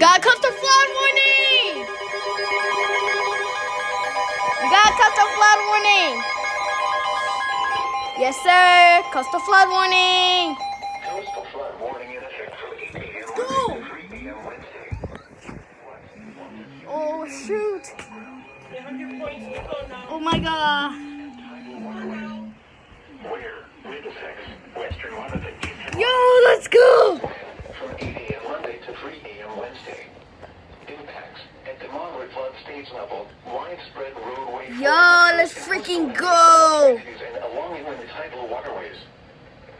got coastal flood warning! We got coastal flood warning! Yes, sir! Coastal flood warning! Coastal flood warning in effect from 8 p.m. Let's go! to 3 p.m. Wednesday. Oh, shoot! Oh my god! Where? Middlesex, Western Monmouth, Yo, let's go! from 8 a.m. Monday to 3 p.m. Wednesday. Impacts at the moderate flood stage level, widespread roadway. Yo, let's freaking go! And along in the tidal waterways,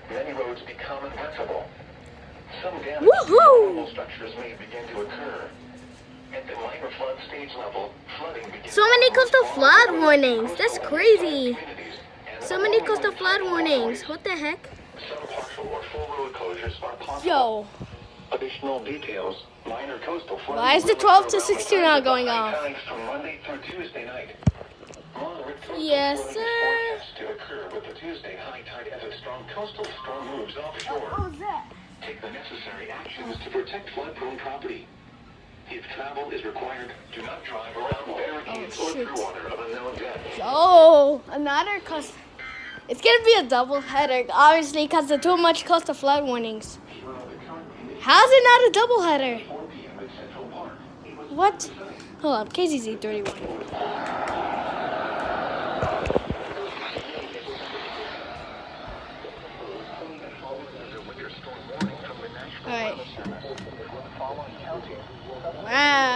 many roads become impassable. Some damage to Woohoo! normal structures may begin to occur. At the minor flood stage level, flooding begins. So many coastal flood warnings. That's crazy. So many coastal flood warnings. What the heck? Some partial or full road closures are possible. Yo. Additional details. Minor coastal flooding. Why is the 12 to 16 not going off? From Monday through Tuesday night. Moderate coastal Yes, flooding is sir. forecast to occur with the Tuesday high tide as a strong coastal storm moves offshore. was that? Take the necessary actions to protect flood-prone property. If travel is required, do not drive around barricades or shoot. through water of unknown depth. Oh, another coast. It's gonna be a double header, obviously, because of too much coastal flood warnings. How's it not a double header? 4 p.m. at Central Park. What? Hold on, KZZ 31. Alright. Wow.